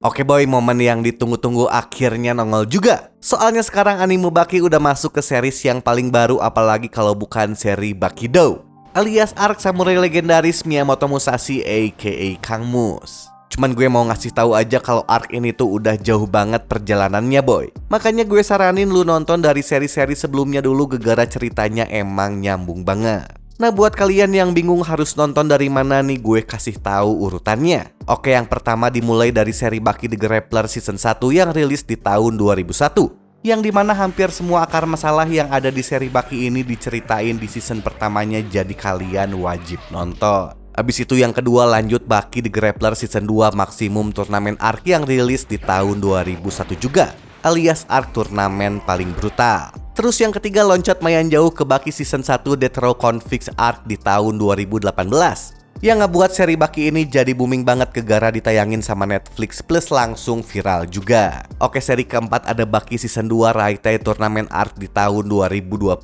Oke boy, momen yang ditunggu-tunggu akhirnya nongol juga. Soalnya sekarang anime Baki udah masuk ke series yang paling baru, apalagi kalau bukan seri Bakido, alias arc samurai legendaris Miyamoto Musashi aka Kang Mus. Cuman gue mau ngasih tahu aja kalau arc ini tuh udah jauh banget perjalanannya boy. Makanya gue saranin lu nonton dari seri-seri sebelumnya dulu, gegara ceritanya emang nyambung banget. Nah, buat kalian yang bingung harus nonton dari mana nih, gue kasih tahu urutannya. Oke, yang pertama dimulai dari seri Baki The Grappler Season 1 yang rilis di tahun 2001. Yang dimana hampir semua akar masalah yang ada di seri Baki ini diceritain di season pertamanya, jadi kalian wajib nonton. Abis itu yang kedua lanjut Baki The Grappler Season 2 Maximum Turnamen Arc yang rilis di tahun 2001 juga, alias arc turnamen paling brutal. Terus yang ketiga loncat mayan jauh ke Baki Season 1 Death Row Convicts Arc di tahun 2018, yang ngebuat seri Baki ini jadi booming banget gegara ditayangin sama Netflix plus langsung viral juga. Oke, seri keempat ada Baki Season 2 Raitei Turnamen Arc di tahun 2020.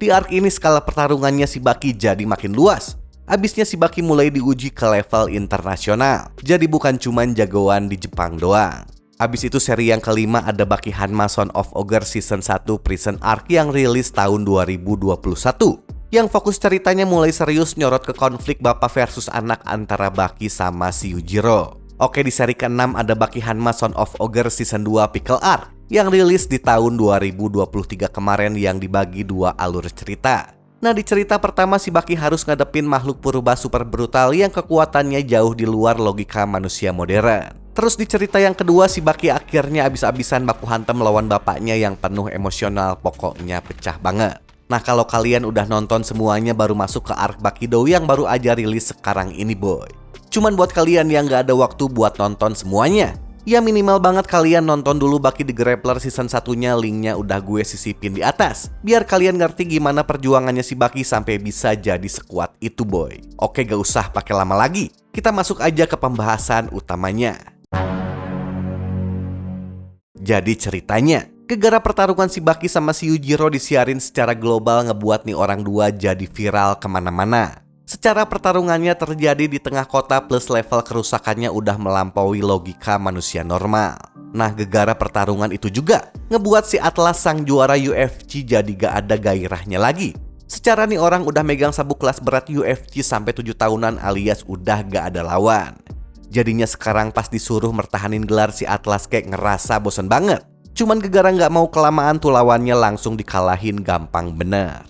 Di arc ini skala pertarungannya si Baki jadi makin luas. Abisnya si Baki mulai diuji ke level internasional, jadi bukan cuman jagoan di Jepang doang. Abis itu seri yang kelima ada Baki Hanma Son of Ogre Season 1 Prison Arc yang rilis tahun 2021. Yang fokus ceritanya mulai serius nyorot ke konflik bapak versus anak antara Baki sama si Yujiro. Oke, di seri ke-6 ada Baki Hanma Son of Ogre Season 2 Pickle Arc yang rilis di tahun 2023 kemarin, yang dibagi dua alur cerita. Nah, di cerita pertama si Baki harus ngadepin makhluk purba super brutal yang kekuatannya jauh di luar logika manusia modern. Terus di cerita yang kedua si Baki akhirnya abis-abisan baku hantam melawan bapaknya yang penuh emosional, pokoknya pecah banget. Nah, kalau kalian udah nonton semuanya baru masuk ke arc Bakido yang baru aja rilis sekarang ini boy. Cuman buat kalian yang gak ada waktu buat nonton semuanya, ya minimal banget kalian nonton dulu Baki The Grappler Season 1-nya, linknya udah gue sisipin di atas, biar kalian ngerti gimana perjuangannya si Baki sampai bisa jadi sekuat itu boy. Oke, gak usah pakai lama lagi, kita masuk aja ke pembahasan utamanya. Jadi ceritanya, gegara pertarungan si Baki sama si Yujiro disiarin secara global ngebuat nih orang dua jadi viral kemana-mana. Secara pertarungannya terjadi di tengah kota plus level kerusakannya udah melampaui logika manusia normal. Nah, gegara pertarungan itu juga ngebuat si Atlas sang juara UFC jadi gak ada gairahnya lagi. Secara nih orang udah megang sabuk kelas berat UFC sampai 7 tahunan alias udah gak ada lawan. Jadinya sekarang pas disuruh mertahanin gelar si Atlas kayak ngerasa bosen banget. Cuman gegara gak mau kelamaan tuh lawannya langsung dikalahin gampang bener.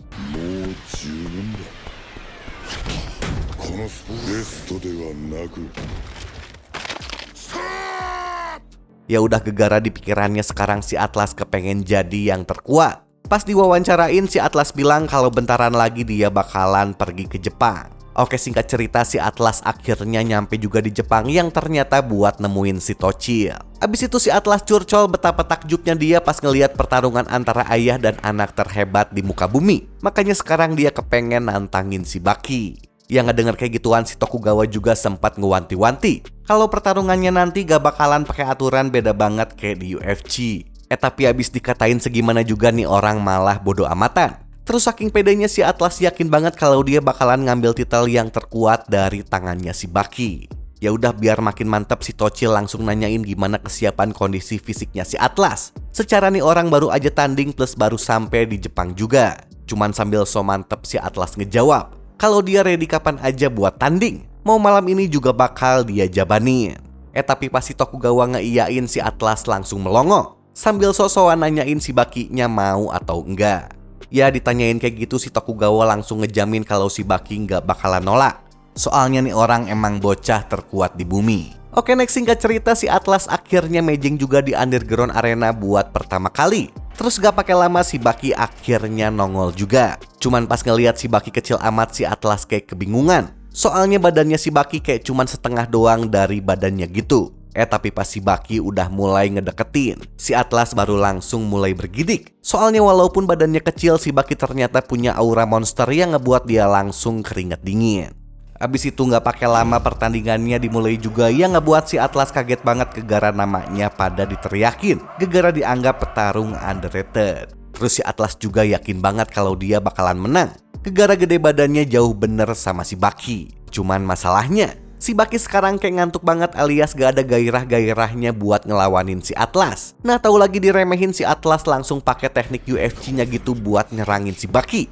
Ya udah, gegara di pikirannya sekarang si Atlas kepengen jadi yang terkuat. Pas diwawancarain si Atlas bilang kalau bentaran lagi dia bakalan pergi ke Jepang. Oke, singkat cerita si Atlas akhirnya nyampe juga di Jepang yang ternyata buat nemuin si Tochil. Abis itu si Atlas curcol betapa takjubnya dia pas ngelihat pertarungan antara ayah dan anak terhebat di muka bumi. Makanya sekarang dia kepengen nantangin si Baki. Yang ngedenger kayak gituan si Tokugawa juga sempat ngewanti-wanti kalau pertarungannya nanti gak bakalan pakai aturan beda banget kayak di UFC. Tapi abis dikatain segimana juga nih orang malah bodo amatan. Terus saking pedenya si Atlas yakin banget kalau dia bakalan ngambil titel yang terkuat dari tangannya si Baki. Ya udah, biar makin mantap si Tochil langsung nanyain gimana kesiapan kondisi fisiknya si Atlas. Secara nih orang baru aja tanding plus baru sampai di Jepang juga. Cuman sambil so mantep si Atlas ngejawab kalau dia ready kapan aja buat tanding. Mau malam ini juga bakal dia jabanin. Tapi pas si Tokugawa ngeiyain si Atlas langsung melongo sambil sok-sokan nanyain si Bakinya mau atau enggak. Ya ditanyain kayak gitu si Tokugawa langsung ngejamin kalau si Baki nggak bakalan nolak. Soalnya nih orang emang bocah terkuat di bumi. Oke, next singkat cerita si Atlas akhirnya mejeng juga di Underground Arena buat pertama kali. Terus gak pakai lama si Baki akhirnya nongol juga. Cuman pas ngeliat si Baki kecil amat si Atlas kayak kebingungan. Soalnya badannya si Baki kayak cuman setengah doang dari badannya gitu. Tapi pas si Baki udah mulai ngedeketin, si Atlas baru langsung mulai bergidik. Soalnya walaupun badannya kecil, si Baki ternyata punya aura monster yang ngebuat dia langsung keringet dingin. Abis itu gak pakai lama pertandingannya dimulai juga, yang ngebuat si Atlas kaget banget gegara namanya pada diteriakin. Gegara dianggap petarung underrated. Terus si Atlas juga yakin banget kalau dia bakalan menang. Gegara gede badannya jauh bener sama si Baki. Cuman masalahnya, Si Baki sekarang kayak ngantuk banget alias gak ada gairah-gairahnya buat ngelawanin si Atlas. Nah tahu lagi diremehin, si Atlas langsung pakai teknik UFC-nya gitu buat nyerangin si Baki.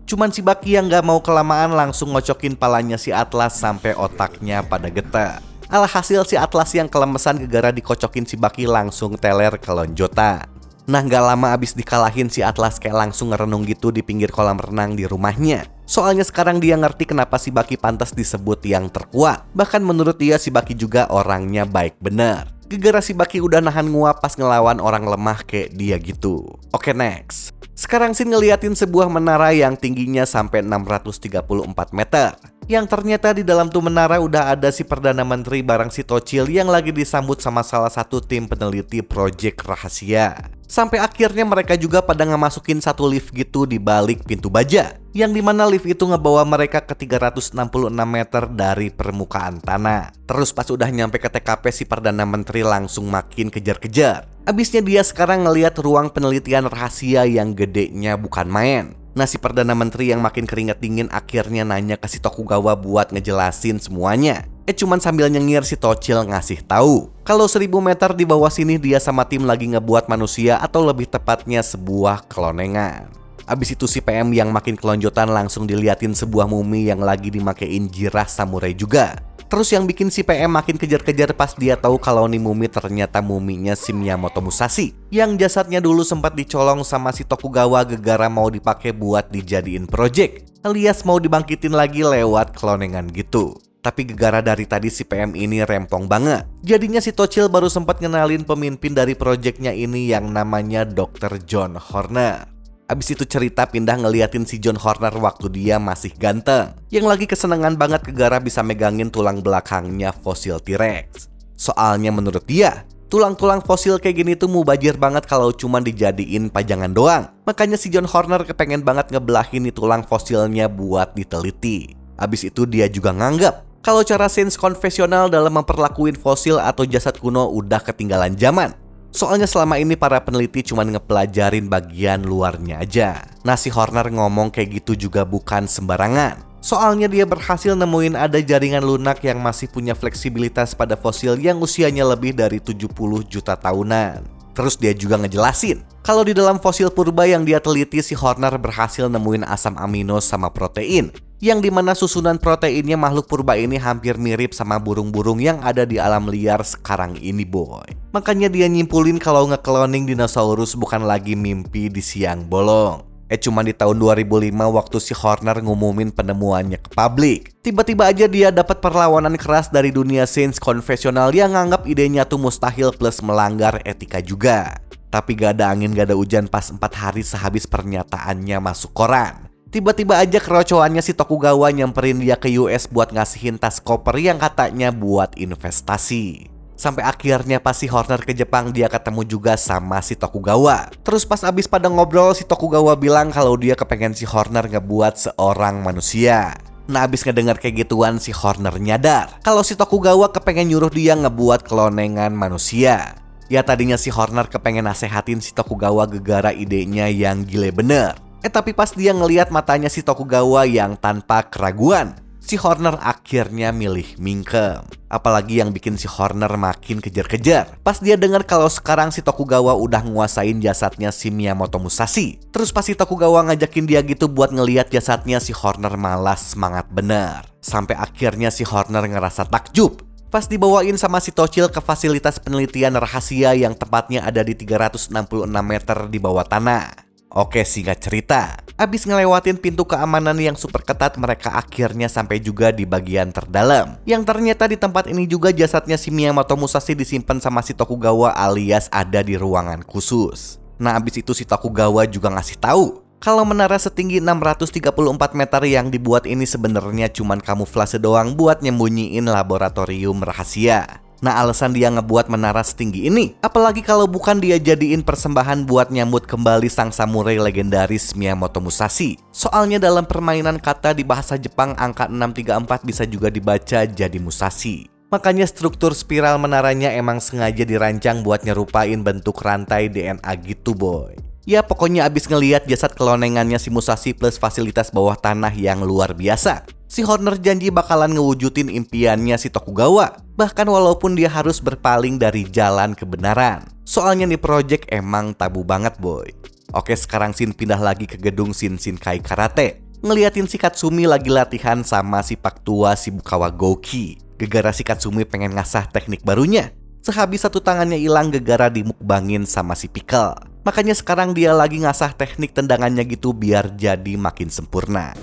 Cuman si Baki yang gak mau kelamaan langsung ngocokin palanya si Atlas sampai otaknya pada getar. Alhasil si Atlas yang kelemesan gegara dikocokin si Baki langsung teler ke lonjotan. Nah gak lama abis dikalahin, si Atlas kayak langsung ngerenung gitu di pinggir kolam renang di rumahnya. Soalnya sekarang dia ngerti kenapa si Baki pantas disebut yang terkuat. Bahkan menurut dia si Baki juga orangnya baik bener. Gegara si Baki udah nahan nguap pas ngelawan orang lemah kayak dia gitu. Oke, next. Sekarang sih ngeliatin sebuah menara yang tingginya sampai 634 meter. Yang ternyata di dalam tuh menara udah ada si Perdana Menteri bareng si Tocil yang lagi disambut sama salah satu tim peneliti proyek rahasia. Sampai akhirnya mereka juga pada ngemasukin satu lift gitu di balik pintu baja, yang dimana lift itu ngebawa mereka ke 366 meter dari permukaan tanah. Terus pas udah nyampe ke TKP, si Perdana Menteri langsung makin kejar-kejar. Abisnya dia sekarang ngeliat ruang penelitian rahasia yang gedenya bukan main. Nah si Perdana Menteri yang makin keringat dingin akhirnya nanya ke si Tokugawa buat ngejelasin semuanya. Cuman sambil nyengir si Tocil ngasih tahu kalau 1000 meter di bawah sini dia sama tim lagi ngebuat manusia, atau lebih tepatnya sebuah kelonengan. Abis itu si PM yang makin kelonjotan langsung diliatin sebuah mumi yang lagi dimakein jirah samurai juga. Terus yang bikin si PM makin kejar-kejar pas dia tahu kalau nih mumi ternyata muminya si Miyamoto Musashi, yang jasadnya dulu sempat dicolong sama si Tokugawa gegara mau dipakai buat dijadiin project, alias mau dibangkitin lagi lewat kelonengan gitu. Tapi gegara dari tadi si PM ini rempong banget. Jadinya si Tocil baru sempat ngenalin pemimpin dari proyeknya ini yang namanya Dr. John Horner. Abis itu cerita pindah ngeliatin si John Horner waktu dia masih ganteng, yang lagi kesenangan banget gegara bisa megangin tulang belakangnya fosil T-Rex. Soalnya menurut dia, tulang-tulang fosil kayak gini tuh mubazir banget kalau cuma dijadiin pajangan doang. Makanya si John Horner kepengen banget ngebelahin nih tulang fosilnya buat diteliti. Abis itu dia juga nganggap kalau cara sains konvensional dalam memperlakuin fosil atau jasad kuno udah ketinggalan zaman. Soalnya selama ini para peneliti cuma ngepelajarin bagian luarnya aja. Nah si Horner ngomong kayak gitu juga bukan sembarangan. Soalnya dia berhasil nemuin ada jaringan lunak yang masih punya fleksibilitas pada fosil yang usianya lebih dari 70 juta tahunan. Terus dia juga ngejelasin kalau di dalam fosil purba yang dia teliti, si Horner berhasil nemuin asam amino sama protein, yang dimana susunan proteinnya makhluk purba ini hampir mirip sama burung-burung yang ada di alam liar sekarang ini boy. Makanya dia nyimpulin kalau ngekloning dinosaurus bukan lagi mimpi di siang bolong. Cuman di tahun 2005 waktu si Horner ngumumin penemuannya ke publik, tiba-tiba aja dia dapat perlawanan keras dari dunia sains konvensional yang nganggap idenya tuh mustahil plus melanggar etika juga. Tapi gak ada angin gak ada hujan pas 4 hari sehabis pernyataannya masuk koran. Tiba-tiba aja kerocoannya si Tokugawa nyamperin dia ke US buat ngasihin tas koper yang katanya buat investasi. Sampai akhirnya pas si Horner ke Jepang, dia ketemu juga sama si Tokugawa. Terus pas abis pada ngobrol, si Tokugawa bilang kalau dia kepengen si Horner ngebuat seorang manusia. Nah abis ngedengar kayak gituan, si Horner nyadar kalau si Tokugawa kepengen nyuruh dia ngebuat kelonengan manusia. Ya tadinya si Horner kepengen nasehatin si Tokugawa gegara idenya yang gile bener. Tapi pas dia ngeliat matanya si Tokugawa yang tanpa keraguan, si Horner akhirnya milih mingkem. Apalagi yang bikin si Horner makin kejar-kejar pas dia dengar kalau sekarang si Tokugawa udah nguasain jasadnya si Miyamoto Musashi. Terus pas si Tokugawa ngajakin dia gitu buat ngeliat jasadnya, si Horner malas semangat bener. Sampai akhirnya si Horner ngerasa takjub pas dibawain sama si Tocil ke fasilitas penelitian rahasia yang tepatnya ada di 366 meter di bawah tanah. Oke, singkat cerita, abis ngelewatin pintu keamanan yang super ketat, mereka akhirnya sampai juga di bagian terdalam, yang ternyata di tempat ini juga jasadnya si Miyamoto Musashi disimpan sama si Tokugawa alias ada di ruangan khusus. Nah abis itu si Tokugawa juga ngasih tahu kalau menara setinggi 634 meter yang dibuat ini sebenarnya cuman kamuflase doang buat nyembunyiin laboratorium rahasia. Nah alasan dia ngebuat menara setinggi ini, apalagi kalau bukan dia jadiin persembahan buat nyambut kembali sang samurai legendaris Miyamoto Musashi. Soalnya dalam permainan kata di bahasa Jepang, angka 634 bisa juga dibaca jadi Musashi. Makanya struktur spiral menaranya emang sengaja dirancang buat nyerupain bentuk rantai DNA gitu boy. Ya pokoknya abis ngeliat jasad kelonengannya si Musashi plus fasilitas bawah tanah yang luar biasa, si Horner janji bakalan ngewujudin impiannya si Tokugawa. Bahkan walaupun dia harus berpaling dari jalan kebenaran. Soalnya nih project emang tabu banget boy. Oke, sekarang Shin pindah lagi ke gedung Shinshinkai Karate. Ngeliatin si Katsumi lagi latihan sama si Pak Tua Shibukawa Gouki. Gegara si Katsumi pengen ngasah teknik barunya. Sehabis satu tangannya hilang gegara dimukbangin sama si Pickle. Makanya sekarang dia lagi ngasah teknik tendangannya gitu biar jadi makin sempurna.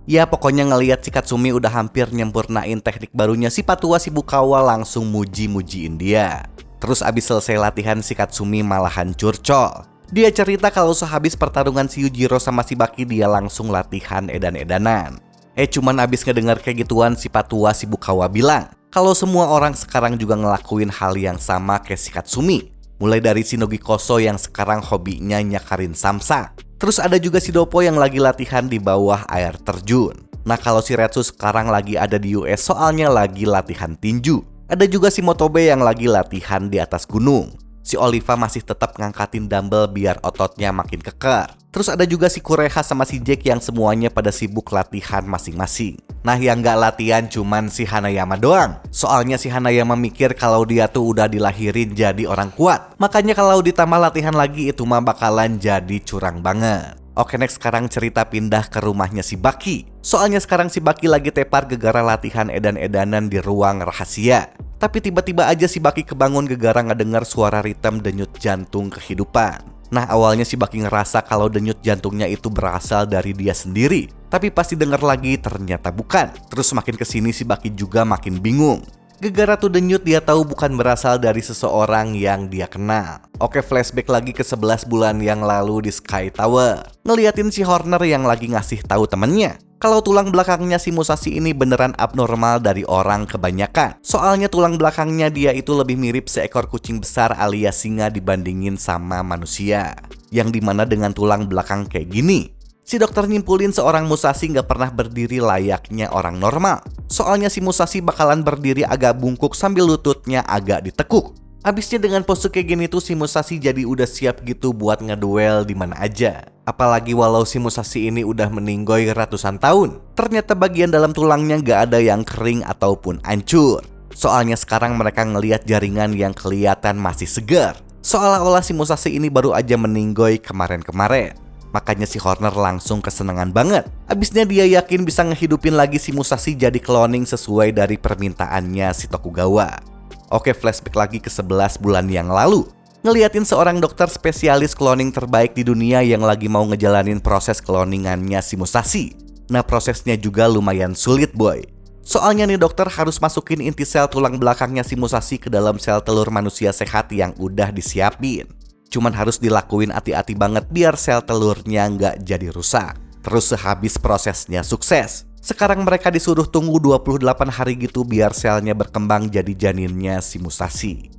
Ya pokoknya ngelihat si Katsumi udah hampir nyempurnain teknik barunya, si Patua Shibukawa langsung muji-mujiin dia. Terus abis selesai latihan si Katsumi malahan curcol. Dia cerita kalau sehabis pertarungan si Yujiro sama si Baki dia langsung latihan edan-edanan. Cuman abis ngedengar kayak gituan si Patua Shibukawa bilang kalau semua orang sekarang juga ngelakuin hal yang sama kayak si Katsumi. Mulai dari Shinogi Koso yang sekarang hobinya nyakarin samsak. Terus ada juga si Doppo yang lagi latihan di bawah air terjun. Nah kalau si Retsu sekarang lagi ada di US soalnya lagi latihan tinju. Ada juga si Motobe yang lagi latihan di atas gunung. Si Oliva masih tetap ngangkatin dumbbell biar ototnya makin kekar. Terus ada juga si Kureha sama si Jack yang semuanya pada sibuk latihan masing-masing. Nah yang gak latihan cuman si Hanayama doang. Soalnya si Hanayama mikir kalau dia tuh udah dilahirin jadi orang kuat. Makanya kalau ditambah latihan lagi itu mah bakalan jadi curang banget. Oke, next sekarang cerita pindah ke rumahnya si Baki. Soalnya sekarang si Baki lagi tepar gegara latihan edan-edanan di ruang rahasia. Tapi tiba-tiba aja si Baki kebangun gegara ngedengar suara ritme denyut jantung kehidupan. Nah awalnya si Baki ngerasa kalau denyut jantungnya itu berasal dari dia sendiri. Tapi pasti denger lagi ternyata bukan. Terus makin kesini si Baki juga makin bingung. Gegara tuh denyut dia tahu bukan berasal dari seseorang yang dia kenal. Oke, flashback lagi ke 11 bulan yang lalu di Sky Tower. Ngeliatin si Horner yang lagi ngasih tahu temennya kalau tulang belakangnya si Musashi ini beneran abnormal dari orang kebanyakan. Soalnya tulang belakangnya dia itu lebih mirip seekor kucing besar alias singa dibandingin sama manusia. Yang dimana dengan tulang belakang kayak gini, si dokter nyimpulin seorang Musashi gak pernah berdiri layaknya orang normal. Soalnya si Musashi bakalan berdiri agak bungkuk sambil lututnya agak ditekuk. Abisnya dengan pose kayak gini tuh si Musashi jadi udah siap gitu buat ngeduel di mana aja. Apalagi walau si Musashi ini udah meninggoy ratusan tahun, ternyata bagian dalam tulangnya gak ada yang kering ataupun hancur. Soalnya sekarang mereka ngelihat jaringan yang kelihatan masih segar. Seolah-olah si Musashi ini baru aja meninggoy kemarin-kemarin. Makanya si Horner langsung kesenangan banget. Abisnya dia yakin bisa ngehidupin lagi si Musashi jadi cloning sesuai dari permintaannya si Tokugawa. Oke, flashback lagi ke 11 bulan yang lalu. Ngeliatin seorang dokter spesialis cloning terbaik di dunia yang lagi mau ngejalanin proses cloningannya si Musashi. Nah prosesnya juga lumayan sulit boy. Soalnya nih dokter harus masukin inti sel tulang belakangnya si Musashi ke dalam sel telur manusia sehat yang udah disiapin. Cuman harus dilakuin hati-hati banget biar sel telurnya nggak jadi rusak. Terus sehabis prosesnya sukses, sekarang mereka disuruh tunggu 28 hari gitu biar selnya berkembang jadi janinnya si Musashi.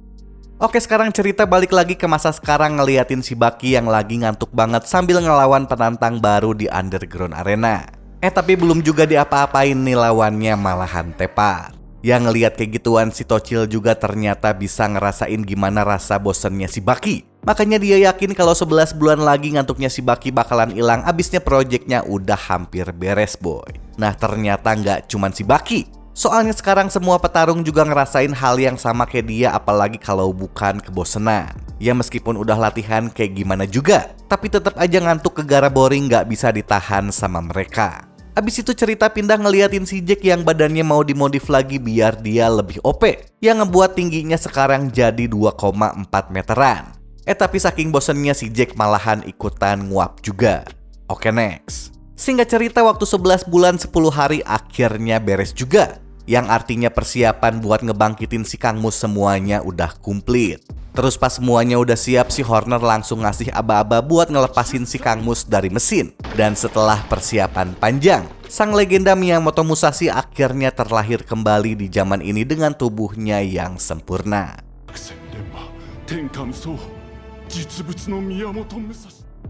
Oke, sekarang cerita balik lagi ke masa sekarang ngeliatin si Baki yang lagi ngantuk banget sambil ngelawan penantang baru di Underground Arena. Tapi belum juga diapa-apain nih lawannya malahan tepar. Yang ngeliat kayak gituan si Tochil juga ternyata bisa ngerasain gimana rasa bosennya si Baki. Makanya dia yakin kalau 11 bulan lagi ngantuknya si Baki bakalan hilang, abisnya proyeknya udah hampir beres boy. Nah ternyata nggak cuman si Baki. Soalnya sekarang semua petarung juga ngerasain hal yang sama kayak dia, apalagi kalau bukan kebosenan. Ya meskipun udah latihan kayak gimana juga, tapi tetap aja ngantuk gegara boring gak bisa ditahan sama mereka. Abis itu cerita pindah ngeliatin si Jack yang badannya mau dimodif lagi biar dia lebih OP. Yang ngebuat tingginya sekarang jadi 2,4 meteran. Tapi saking bosennya si Jack malahan ikutan nguap juga. Oke, next. Singkat cerita waktu 11 bulan 10 hari akhirnya beres juga. Yang artinya persiapan buat ngebangkitin si Kang Mus semuanya udah komplit. Terus pas semuanya udah siap, si Horner langsung ngasih aba-aba buat ngelepasin si Kang Mus dari mesin. Dan setelah persiapan panjang, sang legenda Miyamoto Musashi akhirnya terlahir kembali di zaman ini dengan tubuhnya yang sempurna.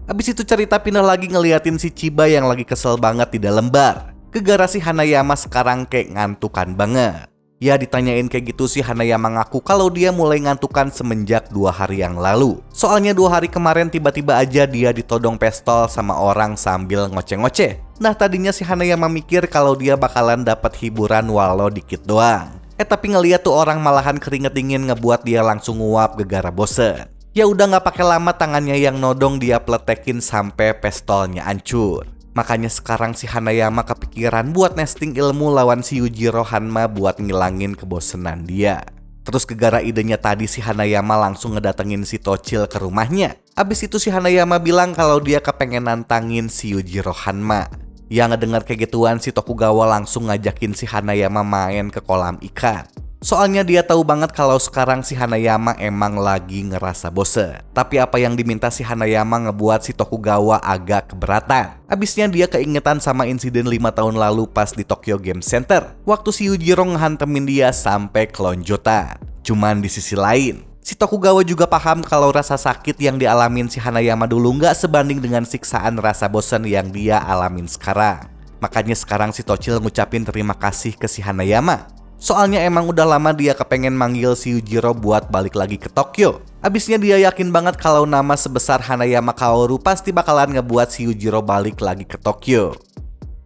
Abis itu cerita pindah lagi ngeliatin si Chiba yang lagi kesel banget di dalam bar. Gegara si Hanayama sekarang kayak ngantukan banget. Ya ditanyain kayak gitu sih Hanayama ngaku kalau dia mulai ngantukan semenjak 2 hari yang lalu. Soalnya 2 hari kemarin tiba-tiba aja dia ditodong pistol sama orang sambil ngoceh-ngoceh. Nah tadinya si Hanayama mikir kalau dia bakalan dapat hiburan walau dikit doang. Tapi ngeliat tuh orang malahan keringet dingin ngebuat dia langsung nguap gegara bosen. Ya udah gak pakai lama tangannya yang nodong dia pletekin sampai pistolnya hancur. Makanya sekarang si Hanayama kepikiran buat nesting ilmu lawan si Yujiro Hanma buat ngilangin kebosenan dia. Terus gegara idenya tadi si Hanayama langsung ngedatengin si Tochil ke rumahnya. Abis itu si Hanayama bilang kalau dia kepengen nantangin si Yujiro Hanma. Yang ngedengar kayak gituan si Tokugawa langsung ngajakin si Hanayama main ke kolam ikan. Soalnya dia tahu banget kalau sekarang si Hanayama emang lagi ngerasa bosen. Tapi apa yang diminta si Hanayama ngebuat si Tokugawa agak keberatan. Abisnya dia keingetan sama insiden 5 tahun lalu pas di Tokyo Game Center. Waktu si Yujiro ngehantemin dia sampai kelonjotan. Cuman di sisi lain, si Tokugawa juga paham kalau rasa sakit yang dialamin si Hanayama dulu nggak sebanding dengan siksaan rasa bosen yang dia alamin sekarang. Makanya sekarang si Tochil ngucapin terima kasih ke si Hanayama. Soalnya emang udah lama dia kepengen manggil si Yujiro buat balik lagi ke Tokyo. Abisnya dia yakin banget kalau nama sebesar Hanayama Kaoru pasti bakalan ngebuat si Yujiro balik lagi ke Tokyo.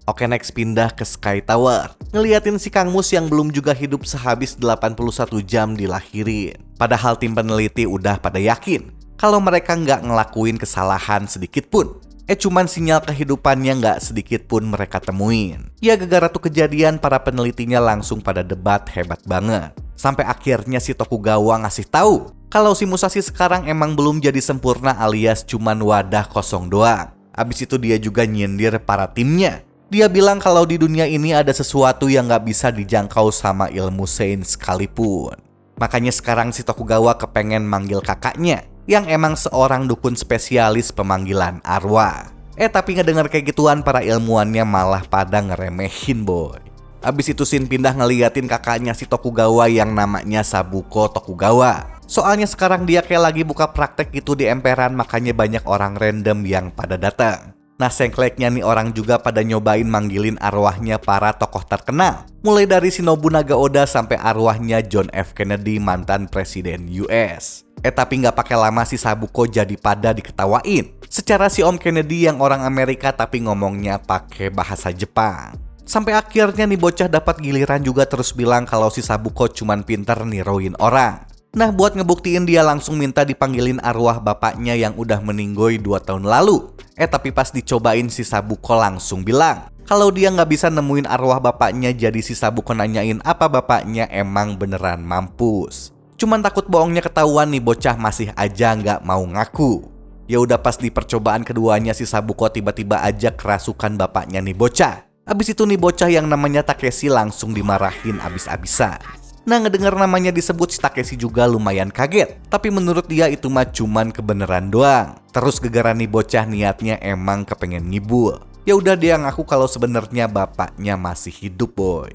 Oke, next pindah ke Sky Tower. Ngeliatin si Kang Mus yang belum juga hidup sehabis 81 jam dilahirin. Padahal tim peneliti udah pada yakin kalau mereka nggak ngelakuin kesalahan sedikit pun. Cuman sinyal kehidupannya nggak sedikit pun mereka temuin. Ya gara-gara tuh kejadian para penelitinya langsung pada debat hebat banget. Sampai akhirnya si Tokugawa ngasih tahu kalau si Musashi sekarang emang belum jadi sempurna alias cuman wadah kosong doang. Abis itu dia juga nyindir para timnya. Dia bilang kalau di dunia ini ada sesuatu yang nggak bisa dijangkau sama ilmu sains sekalipun. Makanya sekarang si Tokugawa kepengen manggil kakaknya yang emang seorang dukun spesialis pemanggilan arwah. Tapi ngedenger kayak gituan para ilmuwannya malah pada ngeremehin boy. Abis itu Shin pindah ngeliatin kakaknya si Tokugawa yang namanya Sabuko Tokugawa. Soalnya sekarang dia kayak lagi buka praktek gitu di emperan, makanya banyak orang random yang pada datang. Nah sengkleknya nih orang juga pada nyobain manggilin arwahnya para tokoh terkenal. Mulai dari si Nobunaga Oda sampai arwahnya John F. Kennedy mantan presiden US. Tapi nggak pakai lama si Sabuko jadi pada diketawain. Secara si Om Kennedy yang orang Amerika tapi ngomongnya pakai bahasa Jepang. Sampai akhirnya nih bocah dapat giliran juga terus bilang kalau si Sabuko cuman pinter niruin orang. Nah buat ngebuktiin dia langsung minta dipanggilin arwah bapaknya yang udah meninggoy 2 tahun lalu. Tapi pas dicobain si Sabuko langsung bilang kalau dia nggak bisa nemuin arwah bapaknya, jadi si Sabuko nanyain apa bapaknya emang beneran mampus. Cuman takut bohongnya ketahuan nih bocah masih aja nggak mau ngaku. Ya udah pas di percobaan keduanya si Sabuko tiba-tiba aja kerasukan bapaknya nih bocah. Abis itu nih bocah yang namanya Takeshi langsung dimarahin abis-abisan. Nah ngedengar namanya disebut si Takeshi juga lumayan kaget. Tapi menurut dia itu mah cuman kebeneran doang. Terus gegara nih bocah niatnya emang kepengen ngibul. Ya udah dia ngaku kalau sebenarnya bapaknya masih hidup boy.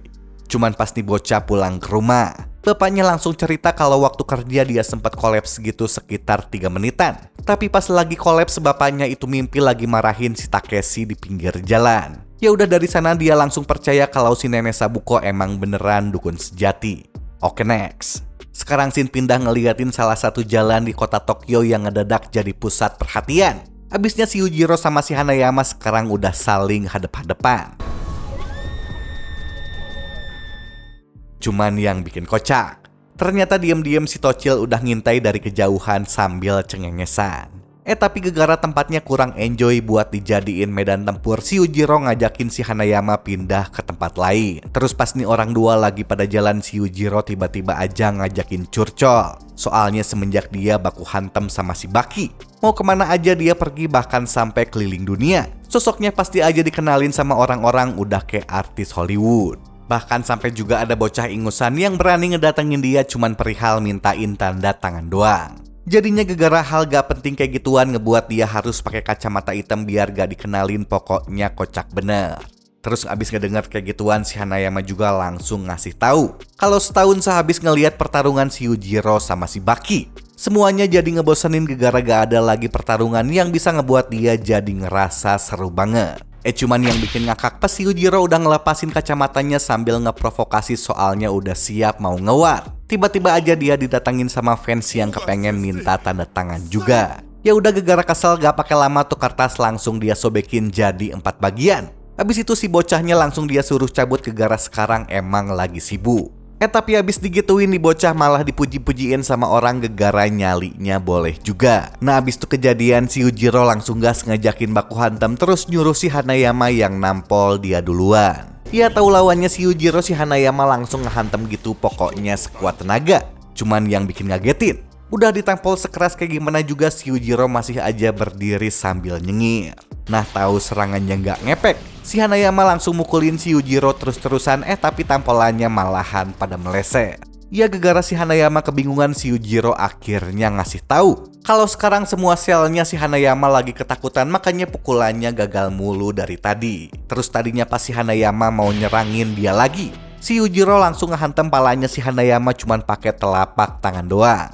Cuman pas nih bocah pulang ke rumah, bapaknya langsung cerita kalau waktu kerja dia sempat kolaps gitu sekitar 3 menitan. Tapi pas lagi kolaps bapaknya itu mimpi lagi marahin si Takeshi di pinggir jalan. Ya udah dari sana dia langsung percaya kalau si nenek Sabuko emang beneran dukun sejati. Oke next. Sekarang Shin pindah ngeliatin salah satu jalan di kota Tokyo yang ngedadak jadi pusat perhatian. Abisnya si Yujiro sama si Hanayama sekarang udah saling hadap-hadapan. Cuman yang bikin kocak, ternyata diam-diam si Tochil udah ngintai dari kejauhan sambil cengengesan. Tapi gegara tempatnya kurang enjoy buat dijadiin medan tempur, si Yujiro ngajakin si Hanayama pindah ke tempat lain. Terus pas nih orang dua lagi pada jalan, si Yujiro tiba-tiba aja ngajakin curcol. Soalnya semenjak dia baku hantem sama si Baki, mau kemana aja dia pergi bahkan sampai keliling dunia. Sosoknya pasti aja dikenalin sama orang-orang udah kayak artis Hollywood. Bahkan sampai juga ada bocah ingusan yang berani ngedatengin dia cuman perihal mintain tanda tangan doang. Jadinya gegara hal gak penting kayak gituan ngebuat dia harus pakai kacamata hitam biar gak dikenalin, pokoknya kocak bener. Terus abis ngedenger kayak gituan si Hanayama juga langsung ngasih tahu kalau setahun sehabis ngelihat pertarungan si Yujiro sama si Baki, semuanya jadi ngebosenin gegara gak ada lagi pertarungan yang bisa ngebuat dia jadi ngerasa seru banget. Cuman yang bikin ngakak pas si Yujiro udah ngelepasin kacamatanya sambil ngeprovokasi soalnya udah siap mau ngewar. Tiba-tiba aja dia didatangin sama fans yang kepengen minta tanda tangan juga. Ya udah gegara kesel gak pakai lama tuh kertas langsung dia sobekin jadi 4 bagian. Abis itu si bocahnya langsung dia suruh cabut gegara sekarang emang lagi sibuk. Tapi abis digituin nih bocah malah dipuji-pujiin sama orang gegara nyalinya boleh juga. Nah abis itu kejadian si Yujiro langsung gas ngajakin baku hantam terus nyuruh si Hanayama yang nampol dia duluan. Ya tahu lawannya si Yujiro, si Hanayama langsung ngehantem gitu pokoknya sekuat tenaga. Cuman yang bikin ngagetin, udah ditampol sekeras kayak gimana juga si Yujiro masih aja berdiri sambil nyengir. Nah tahu serangannya nggak ngepek, si Hanayama langsung mukulin si Yujiro terus-terusan tapi tampolannya malahan pada meleset. Ya gegara si Hanayama kebingungan, si Yujiro akhirnya ngasih tahu kalau sekarang semua selnya si Hanayama lagi ketakutan makanya pukulannya gagal mulu dari tadi. Terus tadinya pas si Hanayama mau nyerangin dia lagi, si Yujiro langsung ngehantam palanya si Hanayama cuman pakai telapak tangan doang.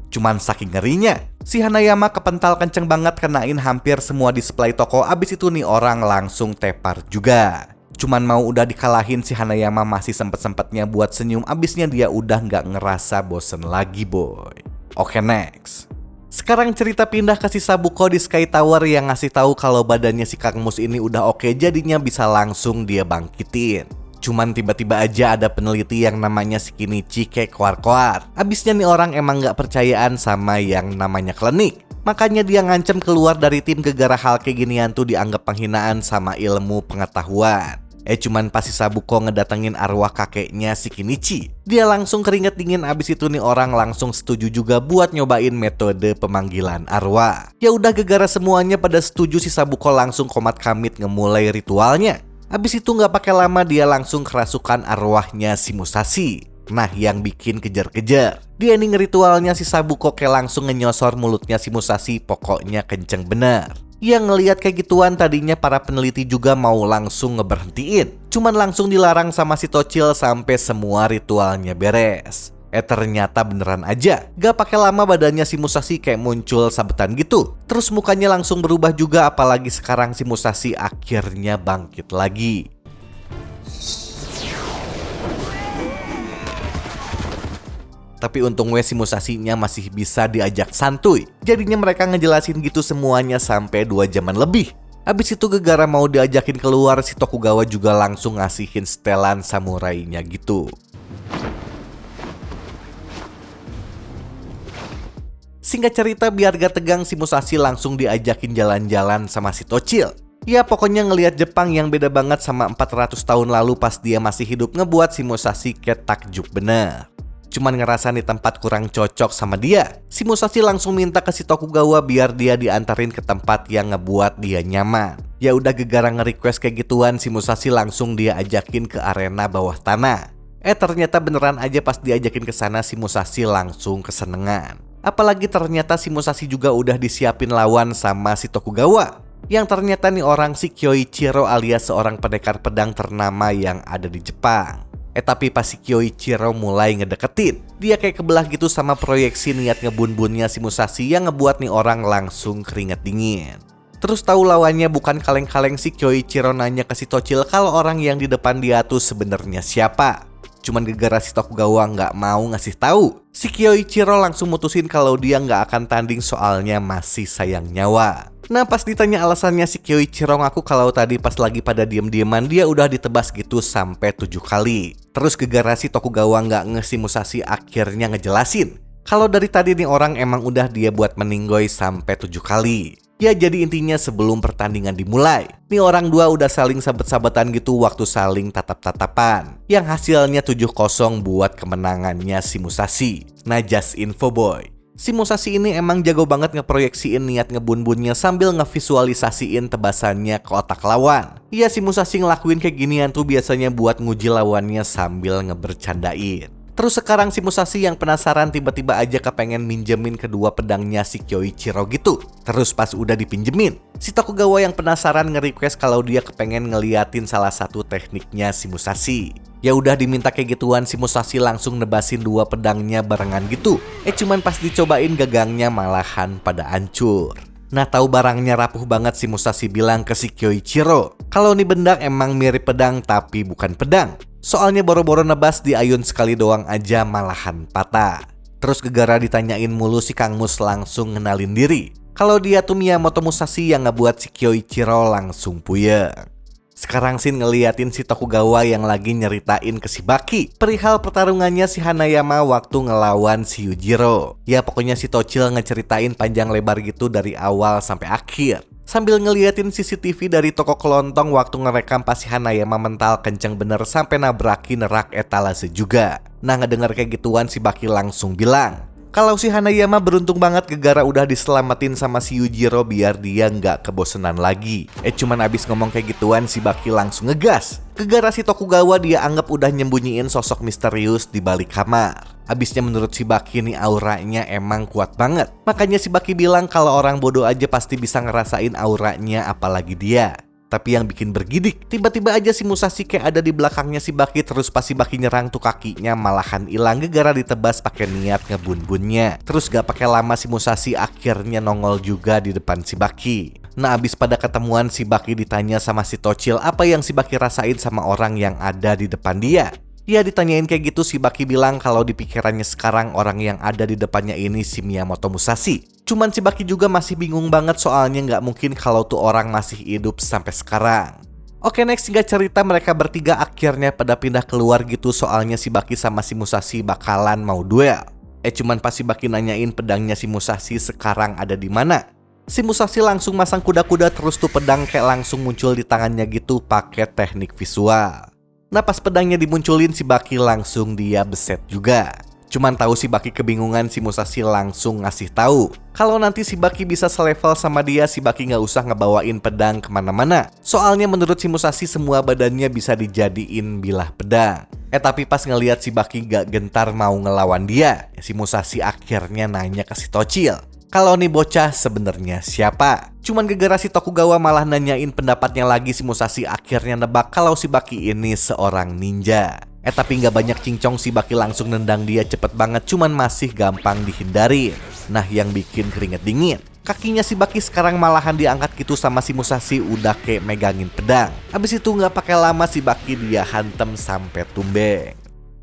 Cuman saking ngerinya, si Hanayama kepental kenceng banget kenain hampir semua display toko. Abis itu nih orang langsung tepar juga. Cuman mau udah dikalahin, si Hanayama masih sempet-sempetnya buat senyum. Abisnya dia udah gak ngerasa bosen lagi boy. Oke next. Sekarang cerita pindah ke si Sabuko di Sky Tower yang ngasih tahu kalau badannya si Kang Mus ini udah oke, jadinya bisa langsung dia bangkitin. Cuman tiba-tiba aja ada peneliti yang namanya si Kinichi kayak koar-koar. Abisnya nih orang emang gak percayaan sama yang namanya klinik. Makanya dia ngancem keluar dari tim gegara hal kayak ginian tuh dianggap penghinaan sama ilmu pengetahuan. Cuman pas si Sabuko ngedatengin arwah kakeknya si Kinichi, dia langsung keringet dingin. Abis itu nih orang langsung setuju juga buat nyobain metode pemanggilan arwah. Ya udah gegara semuanya pada setuju, si Sabuko langsung komat kamit ngemulai ritualnya. Abis itu gak pakai lama dia langsung kerasukan arwahnya si Musashi. Nah yang bikin kejar-kejar, di ending ritualnya si Sabuko kayak langsung ngenyosor mulutnya si Musashi, pokoknya kenceng bener. Yang ngelihat kayak gituan tadinya para peneliti juga mau langsung ngeberhentiin, cuman langsung dilarang sama si Tocil sampai semua ritualnya beres. Ternyata beneran aja, gak pakai lama badannya si Musashi kayak muncul sabetan gitu. Terus mukanya langsung berubah juga, apalagi sekarang si Musashi akhirnya bangkit lagi. Tapi untungnya si Musashi-nya masih bisa diajak santuy. Jadinya mereka ngejelasin gitu semuanya sampai 2 jaman lebih. Abis itu gegara mau diajakin keluar, si Tokugawa juga langsung ngasihin setelan samurainya gitu. Singkat cerita biar gak tegang, si Musashi langsung diajakin jalan-jalan sama si Tocil. Ya pokoknya ngelihat Jepang yang beda banget sama 400 tahun lalu pas dia masih hidup ngebuat si Musashi kayak takjub bener. Cuman ngerasa nih tempat kurang cocok sama dia, si Musashi langsung minta ke si Tokugawa biar dia diantarin ke tempat yang ngebuat dia nyaman. Ya udah gegara nge-request kayak gituan, si Musashi langsung dia ajakin ke arena bawah tanah. Ternyata beneran aja pas diajakin ke sana si Musashi langsung kesenengan. Apalagi ternyata si Musashi juga udah disiapin lawan sama si Tokugawa, yang ternyata nih orang si Kyoichiro alias seorang pendekar pedang ternama yang ada di Jepang. Tapi pas si Kyoichiro mulai ngedeketin, dia kayak kebelah gitu sama proyeksi niat ngebun-bunnya si Musashi yang ngebuat nih orang langsung keringet dingin. Terus tahu lawannya bukan kaleng-kaleng, si Kyoichiro nanya ke si Tocil kalau orang yang di depan dia tuh sebenarnya siapa. Cuman gegara si Tokugawa nggak mau ngasih tahu. Si Kyoichiro langsung mutusin kalau dia nggak akan tanding soalnya masih sayang nyawa. Nah pas ditanya alasannya, si Kyoichiro ngaku kalau tadi pas lagi pada diem-dieman dia udah ditebas gitu sampai 7 kali. Terus gegara si Tokugawa nggak si Musashi akhirnya ngejelasin kalau dari tadi nih orang emang udah dia buat meninggoy sampai 7 kali. Ya jadi intinya sebelum pertandingan dimulai, nih orang dua udah saling sabet-sabetan gitu waktu saling tatap-tatapan. Yang hasilnya 7-0 buat kemenangannya si Musashi. Nah just info boy, si Musashi ini emang jago banget ngeproyeksiin niat ngebun-bunnya sambil ngevisualisasiin tebasannya ke otak lawan. Ya si Musashi ngelakuin kayak ginian tuh biasanya buat nguji lawannya sambil ngebercandain. Terus sekarang si Musashi yang penasaran tiba-tiba aja kepengen minjemin kedua pedangnya si Kyoichiro gitu. Terus pas udah dipinjemin, si Tokugawa yang penasaran nge-request kalau dia kepengen ngeliatin salah satu tekniknya si Musashi. Ya udah diminta kayak gituan, si Musashi langsung nebasin 2 pedangnya barengan gitu. Cuman pas dicobain gagangnya malahan pada hancur. Nah, tahu barangnya rapuh banget, si Musashi bilang ke si Kyoichiro kalau nih benda emang mirip pedang tapi bukan pedang. Soalnya boro-boro nebas di ayun sekali doang aja malahan patah. Terus gegara ditanyain mulu, si Kang Mus langsung ngenalin diri kalau dia tuh Miyamoto Musashi yang ngebuat si Kyoichiro langsung puyeng. Sekarang Shin ngeliatin si Tokugawa yang lagi nyeritain ke si Baki perihal pertarungannya si Hanayama waktu ngelawan si Yujiro. Ya pokoknya si Tochil ngeceritain panjang lebar gitu dari awal sampai akhir, sambil ngeliatin CCTV dari toko kelontong waktu ngerekam pas si Hanayama mental kenceng bener sampai nabrakin rak etalase juga. Nah, ngedenger kayak gituan si Baki langsung bilang kalau si Hanayama beruntung banget gegara udah diselamatin sama si Yujiro biar dia nggak kebosenan lagi. Cuman abis ngomong kayak gituan si Baki langsung ngegas. Gegara si Tokugawa dia anggap udah nyembunyiin sosok misterius di balik kamar. Abisnya menurut si Baki nih auranya emang kuat banget. Makanya si Baki bilang kalau orang bodoh aja pasti bisa ngerasain auranya apalagi dia. Tapi yang bikin bergidik, tiba-tiba aja si Musashi kayak ada di belakangnya si Baki, terus pas si Baki nyerang tuh kakinya malahan hilang gegara ditebas pakai niat ngebun-bunnya. Terus gak pakai lama si Musashi akhirnya nongol juga di depan si Baki. Nah, abis pada ketemuan si Baki ditanya sama si Tochil apa yang si Baki rasain sama orang yang ada di depan dia. Ya ditanyain kayak gitu si Baki bilang kalau di pikirannya sekarang orang yang ada di depannya ini si Miyamoto Musashi. Cuman si Baki juga masih bingung banget soalnya nggak mungkin kalau tuh orang masih hidup sampai sekarang. Oke, next singkat cerita mereka bertiga akhirnya pada pindah keluar gitu soalnya si Baki sama si Musashi bakalan mau duel. Cuman pas si Baki nanyain pedangnya si Musashi sekarang ada di mana, si Musashi langsung masang kuda-kuda terus tuh pedang kayak langsung muncul di tangannya gitu pakai teknik visual. Nah, pas pedangnya dimunculin si Baki langsung dia beset juga. Cuman tahu si Baki kebingungan, si Musashi langsung ngasih tahu kalau nanti si Baki bisa selevel sama dia, si Baki nggak usah ngebawain pedang kemana-mana. Soalnya menurut si Musashi semua badannya bisa dijadiin bilah pedang. Tapi pas ngelihat si Baki gak gentar mau ngelawan dia, si Musashi akhirnya nanya ke si Tochil kalau nih bocah sebenarnya siapa. Cuman gegara si Tokugawa malah nanyain pendapatnya lagi, si Musashi akhirnya nebak kalau si Baki ini seorang ninja. Tapi nggak banyak cincong, si Baki langsung nendang dia cepet banget, cuman masih gampang dihindari. Nah, yang bikin keringet dingin, kakinya si Baki sekarang malahan diangkat gitu sama si Musashi udah kayak megangin pedang. Abis itu nggak pakai lama si Baki dia hantem sampai tumbeng.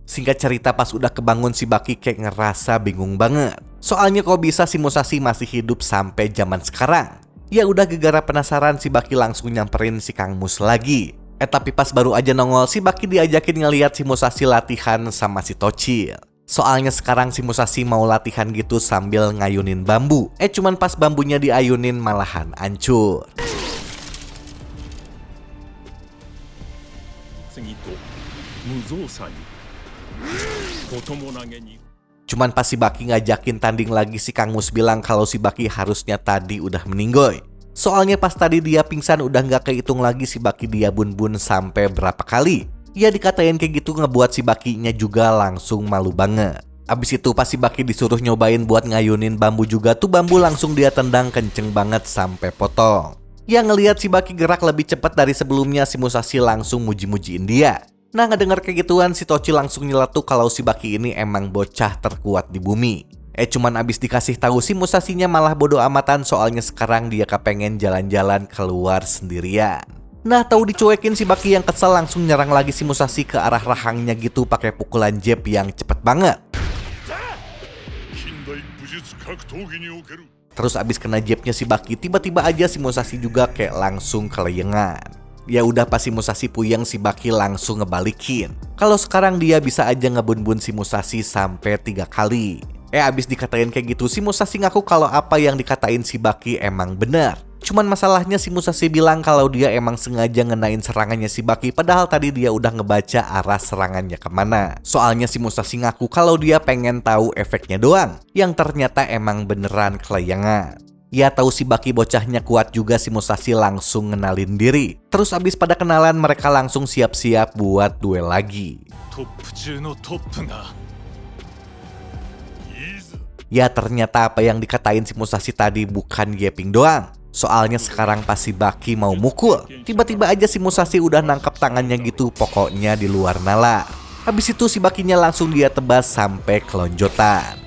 Singkat cerita pas udah kebangun si Baki kayak ngerasa bingung banget. Soalnya kok bisa si Musashi masih hidup sampai zaman sekarang. Ya udah gegara penasaran si Baki langsung nyamperin si Kang Mus lagi. Tapi pas baru aja nongol si Baki diajakin ngeliat si Musashi latihan sama si Tochil. Soalnya sekarang si Musashi mau latihan gitu sambil ngayunin bambu. Cuman pas bambunya diayunin malahan hancur. Cuman pas si Baki ngajakin tanding lagi, si Kang Mus bilang kalau si Baki harusnya tadi udah meninggoy. Soalnya pas tadi dia pingsan udah gak kehitung lagi si Baki dia bun-bun sampai berapa kali. Ya dikatain kayak gitu ngebuat si Bakinya juga langsung malu banget. Abis itu pas si Baki disuruh nyobain buat ngayunin bambu juga tuh bambu langsung dia tendang kenceng banget sampai potong. Ya ngelihat si Baki gerak lebih cepat dari sebelumnya, si Musashi langsung muji-mujiin dia. Nah, ngedenger kayak gituan si Tochil langsung nyeletuk kalau si Baki ini emang bocah terkuat di bumi. Cuman abis dikasih tahu si Musashinya malah bodo amatan soalnya sekarang dia kepengen jalan-jalan keluar sendirian. Nah, tahu dicuekin si Baki yang kesel langsung nyerang lagi si Musashi ke arah rahangnya gitu pakai pukulan jab yang cepet banget. Terus abis kena jabnya si Baki, tiba-tiba aja si Musashi juga kayak langsung kelayangan. Ya udah pas si Musashi puyeng, si Baki langsung ngebalikin kalau sekarang dia bisa aja ngebun-bun si Musashi sampai 3 kali. Abis dikatain kayak gitu si Musashi ngaku kalau apa yang dikatain si Baki emang benar. Cuman masalahnya si Musashi bilang kalau dia emang sengaja ngenain serangannya si Baki, padahal tadi dia udah ngebaca arah serangannya kemana. Soalnya si Musashi ngaku kalau dia pengen tahu efeknya doang, yang ternyata emang beneran kelayangan. Ya tahu si Baki bocahnya kuat juga, si Musashi langsung ngenalin diri. Terus abis pada kenalan mereka langsung siap-siap buat duel lagi. Ya ternyata apa yang dikatain si Musashi tadi bukan yapping doang. Soalnya sekarang pas si Baki mau mukul, tiba-tiba aja si Musashi udah nangkep tangannya gitu, pokoknya di luar nalar. Habis itu si Bakinya langsung dia tebas sampai kelonjotan.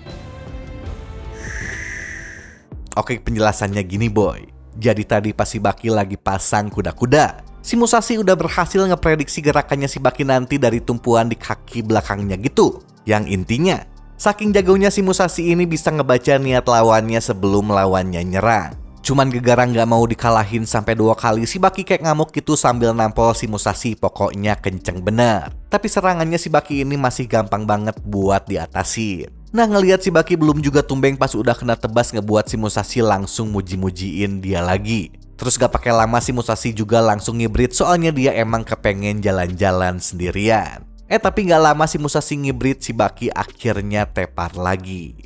Oke, penjelasannya gini boy. Jadi tadi pas si Baki lagi pasang kuda-kuda, si Musashi udah berhasil ngeprediksi gerakannya si Baki nanti dari tumpuan di kaki belakangnya gitu. Yang intinya, saking jagonya si Musashi ini bisa ngebaca niat lawannya sebelum lawannya nyerang. Cuman gegara nggak mau dikalahin sampai 2 kali, si Baki kayak ngamuk gitu sambil nampol si Musashi, pokoknya kenceng bener. Tapi serangannya si Baki ini masih gampang banget buat diatasin. Nah, ngelihat si Baki belum juga tumbeng pas udah kena tebas, ngebuat si Musashi langsung muji-mujiin dia lagi. Terus gak pakai lama si Musashi juga langsung ngibrit, soalnya dia emang kepengen jalan-jalan sendirian. Tapi gak lama si Musashi ngibrit, si Baki akhirnya tepar lagi.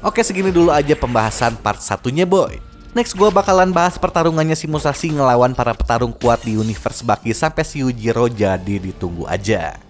Oke, segini dulu aja pembahasan part 1-nya boy. Next gue bakalan bahas pertarungannya si Musashi ngelawan para petarung kuat di universe Baki sampai si Yujiro, jadi ditunggu aja.